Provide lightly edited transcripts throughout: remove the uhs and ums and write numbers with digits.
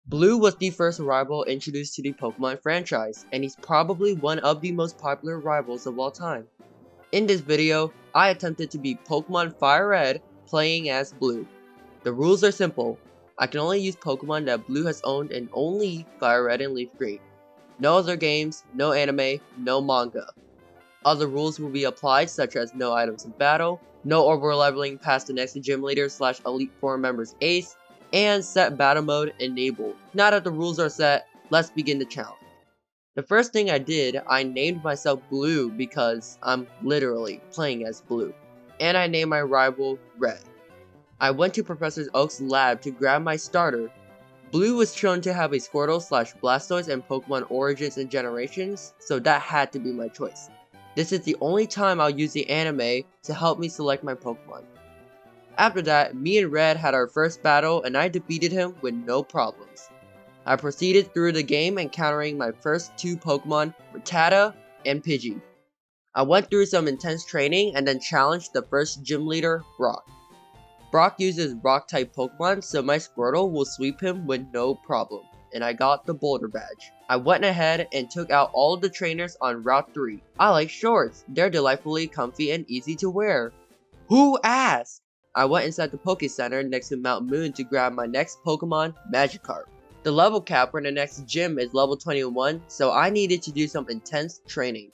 Blue was the first rival introduced to the Pokemon franchise, and he's probably one of the most popular rivals of all time. In this video, I attempted to beat Pokemon FireRed playing as Blue. The rules are simple. I can only use Pokemon that Blue has owned and only FireRed and Leaf Green. No other games, no anime, no manga. Other rules will be applied such as no items in battle, no over-leveling past the next gym leader / elite four members ace, and set battle mode enabled. Now that the rules are set, let's begin the challenge. The first thing I did, I named myself Blue because I'm literally playing as Blue. And I named my rival Red. I went to Professor Oak's lab to grab my starter. Blue was shown to have a Squirtle / Blastoise in Pokemon Origins and Generations, so that had to be my choice. This is the only time I'll use the anime to help me select my Pokemon. After that, me and Red had our first battle and I defeated him with no problems. I proceeded through the game encountering my first two Pokemon, Rattata and Pidgey. I went through some intense training and then challenged the first gym leader, Brock. Brock uses rock type Pokemon, so my Squirtle will sweep him with no problem, and I got the Boulder Badge. I went ahead and took out all of the trainers on Route 3. I like shorts, they're delightfully comfy and easy to wear. Who asked? I went inside the Poké Center next to Mount Moon to grab my next Pokemon, Magikarp. The level cap for the next gym is level 21, so I needed to do some intense training.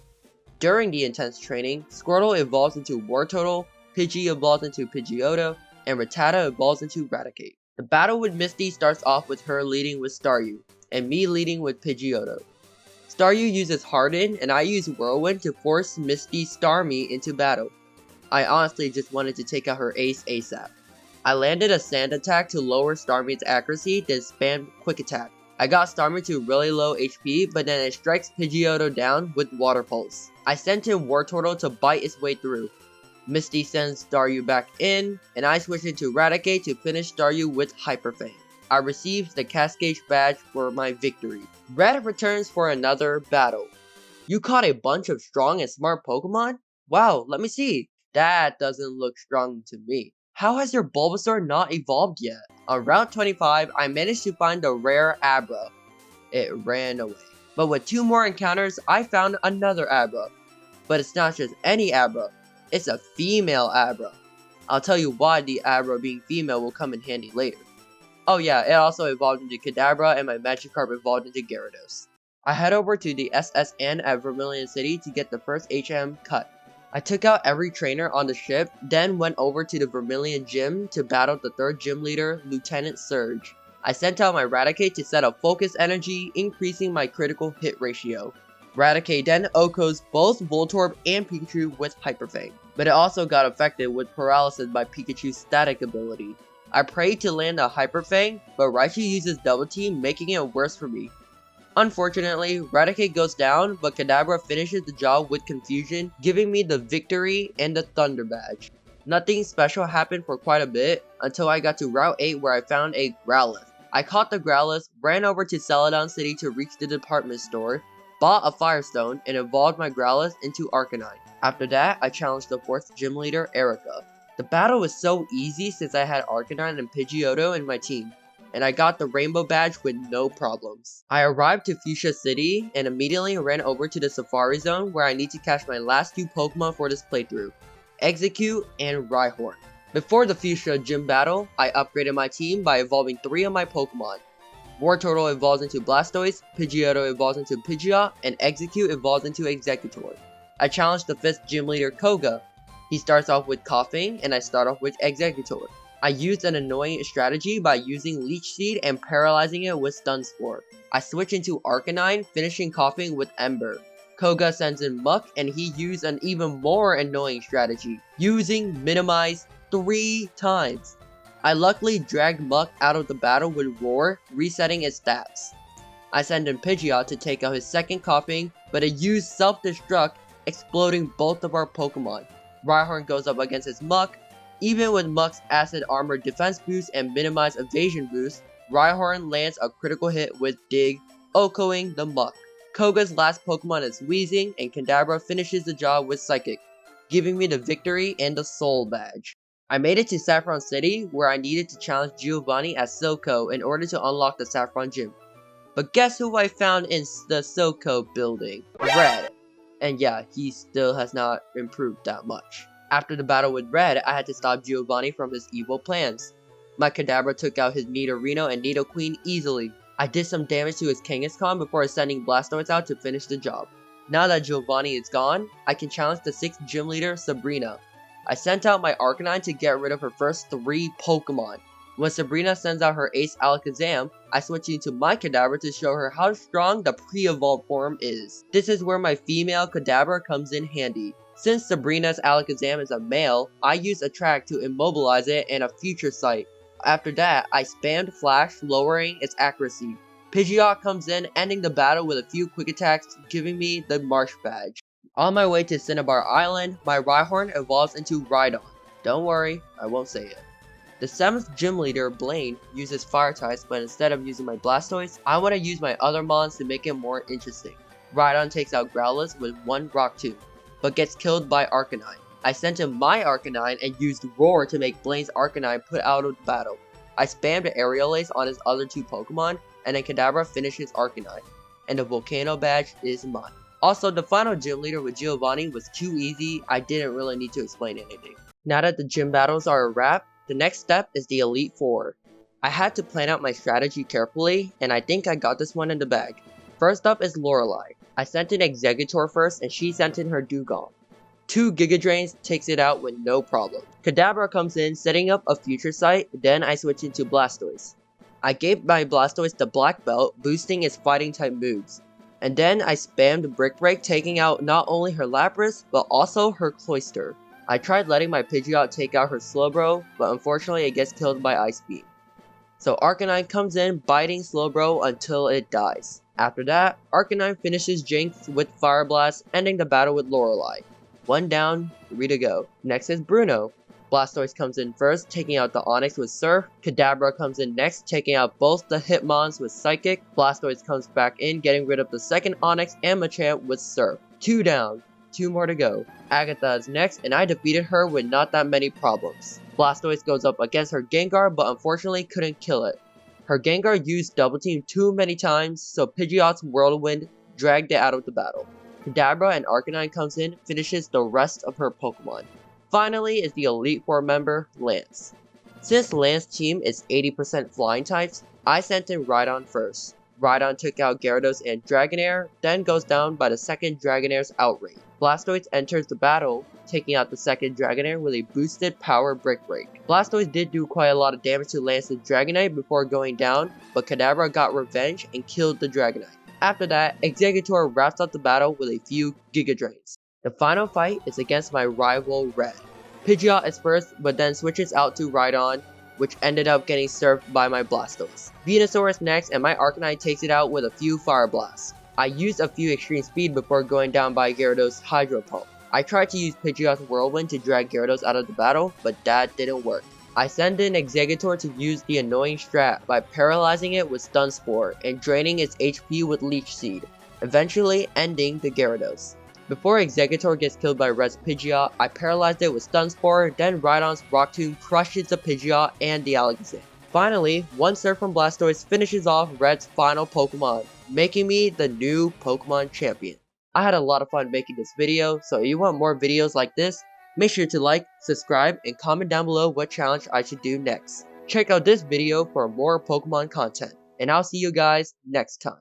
During the intense training, Squirtle evolves into Wartortle, Pidgey evolves into Pidgeotto, and Rattata evolves into Raticate. The battle with Misty starts off with her leading with Staryu, and me leading with Pidgeotto. Staryu uses Harden, and I use Whirlwind to force Misty Starmie into battle. I honestly just wanted to take out her ace ASAP. I landed a sand attack to lower Starmie's accuracy, then spammed quick attack. I got Starmie to really low HP, but then it strikes Pidgeotto down with Water Pulse. I sent in Wartortle to bite its way through. Misty sends Staryu back in, and I switch into Raticate to finish Staryu with Hyper Fang. I received the Cascade badge for my victory. Red returns for another battle. You caught a bunch of strong and smart Pokemon? Wow, let me see. That doesn't look strong to me. How has your Bulbasaur not evolved yet? On Route 25, I managed to find the rare Abra. It ran away. But with two more encounters, I found another Abra. But it's not just any Abra. It's a female Abra. I'll tell you why the Abra being female will come in handy later. Oh yeah, it also evolved into Kadabra and my Magikarp evolved into Gyarados. I head over to the SSN at Vermilion City to get the first HM cut. I took out every trainer on the ship, then went over to the Vermilion Gym to battle the third gym leader, Lieutenant Surge. I sent out my Raticate to set up focus energy, increasing my critical hit ratio. Raticate then OHKOs both Voltorb and Pikachu with Hyper Fang, but it also got affected with paralysis by Pikachu's static ability. I prayed to land a Hyper Fang, but Raichu uses Double Team, making it worse for me. Unfortunately, Raticate goes down, but Kadabra finishes the job with Confusion, giving me the victory and the Thunder Badge. Nothing special happened for quite a bit, until I got to Route 8 where I found a Growlithe. I caught the Growlithe, ran over to Celadon City to reach the department store, bought a Firestone, and evolved my Growlithe into Arcanine. After that, I challenged the 4th gym leader, Erica. The battle was so easy since I had Arcanine and Pidgeotto in my team, and I got the Rainbow Badge with no problems. I arrived to Fuchsia City, and immediately ran over to the Safari Zone where I need to catch my last two Pokemon for this playthrough, Execute and Rhyhorn. Before the Fuchsia gym battle, I upgraded my team by evolving 3 of my Pokemon. Wartortle evolves into Blastoise, Pidgeotto evolves into Pidgeot, and Execute evolves into Executor. I challenged the 5th gym leader Koga. He starts off with Coughing, and I start off with Executor. I used an annoying strategy by using Leech Seed and paralyzing it with Stun Spore. I switch into Arcanine, finishing Coughing with Ember. Koga sends in Muck, and he used an even more annoying strategy, using Minimize 3 times. I luckily dragged Muck out of the battle with Roar, resetting its stats. I send in Pidgeot to take out his second Coughing, but it used Self-Destruct, exploding both of our Pokemon. Rhyhorn goes up against his Muck. Even with Muck's Acid Armor defense boost and Minimize evasion boost, Rhyhorn lands a critical hit with Dig, OHKOing the Muck. Koga's last Pokemon is Weezing, and Kadabra finishes the job with Psychic, giving me the victory and the Soul Badge. I made it to Saffron City, where I needed to challenge Giovanni at Silco in order to unlock the Saffron Gym. But guess who I found in the Silco building? Red. And yeah, he still has not improved that much. After the battle with Red, I had to stop Giovanni from his evil plans. My Kadabra took out his Nidorino and Nidoqueen easily. I did some damage to his Kangaskhan before sending Blastoise out to finish the job. Now that Giovanni is gone, I can challenge the 6th gym leader, Sabrina. I sent out my Arcanine to get rid of her first 3 Pokemon. When Sabrina sends out her Ace Alakazam, I switch into my Kadabra to show her how strong the pre-evolved form is. This is where my female Kadabra comes in handy. Since Sabrina's Alakazam is a male, I use Attract to immobilize it and a Future Sight. After that, I spammed Flash, lowering its accuracy. Pidgeot comes in, ending the battle with a few quick attacks, giving me the Marsh Badge. On my way to Cinnabar Island, my Rhyhorn evolves into Rhydon. Don't worry, I won't say it. The 7th gym leader, Blaine, uses Fire types, but instead of using my Blastoise, I want to use my other mons to make it more interesting. Rhydon takes out Growlithe with 1 Rock Tomb, but gets killed by Arcanine. I sent him my Arcanine and used Roar to make Blaine's Arcanine put out of the battle. I spammed Aerial Ace on his other 2 Pokemon, and then Kadabra finishes Arcanine, and the Volcano Badge is mine. Also, the final gym leader with Giovanni was too easy, I didn't really need to explain anything. Now that the gym battles are a wrap, the next step is the Elite Four. I had to plan out my strategy carefully, and I think I got this one in the bag. First up is Lorelei. I sent in Exeggutor first, and she sent in her Dugong. 2 Giga Drains takes it out with no problem. Kadabra comes in, setting up a Future Sight, then I switch into Blastoise. I gave my Blastoise the Black Belt, boosting its fighting type moves. And then I spammed Brick Break, taking out not only her Lapras, but also her Cloyster. I tried letting my Pidgeot take out her Slowbro, but unfortunately it gets killed by Ice Beam. So Arcanine comes in, biting Slowbro until it dies. After that, Arcanine finishes Jinx with Fire Blast, ending the battle with Lorelei. 1 down, 3 to go. Next is Bruno. Blastoise comes in first, taking out the Onix with Surf. Kadabra comes in next, taking out both the Hitmons with Psychic. Blastoise comes back in, getting rid of the second Onix and Machamp with Surf. 2 down, 2 more to go. Agatha is next, and I defeated her with not that many problems. Blastoise goes up against her Gengar, but unfortunately couldn't kill it. Her Gengar used Double Team too many times, so Pidgeot's Whirlwind dragged it out of the battle. Kadabra and Arcanine comes in, finishes the rest of her Pokemon. Finally is the Elite Four member, Lance. Since Lance's team is 80% flying types, I sent in Rhydon first. Rhydon took out Gyarados and Dragonair, then goes down by the second Dragonair's Outrage. Blastoise enters the battle, taking out the second Dragonair with a boosted Power Brick Break. Blastoise did do quite a lot of damage to Lance's Dragonite before going down, but Kadabra got revenge and killed the Dragonite. After that, Exeggutor wraps up the battle with a few Giga Drains. The final fight is against my rival Red. Pidgeot is first, but then switches out to Rhydon, which ended up getting surfed by my Blastoise. Venusaur is next, and my Arcanine takes it out with a few Fire Blasts. I used a few Extreme Speed before going down by Gyarados' Hydro Pump. I tried to use Pidgeot's Whirlwind to drag Gyarados out of the battle, but that didn't work. I send in Exeggutor to use the annoying strat by paralyzing it with Stun Spore and draining its HP with Leech Seed, eventually ending the Gyarados. Before Exeggutor gets killed by Red's Pidgeot, I paralyzed it with Stun Spore, then Rhydon's Rock Tomb crushes the Pidgeot and the Alakazam. Finally, 1 Surf from Blastoise finishes off Red's final Pokemon, making me the new Pokemon champion. I had a lot of fun making this video, so if you want more videos like this, make sure to like, subscribe, and comment down below what challenge I should do next. Check out this video for more Pokemon content, and I'll see you guys next time.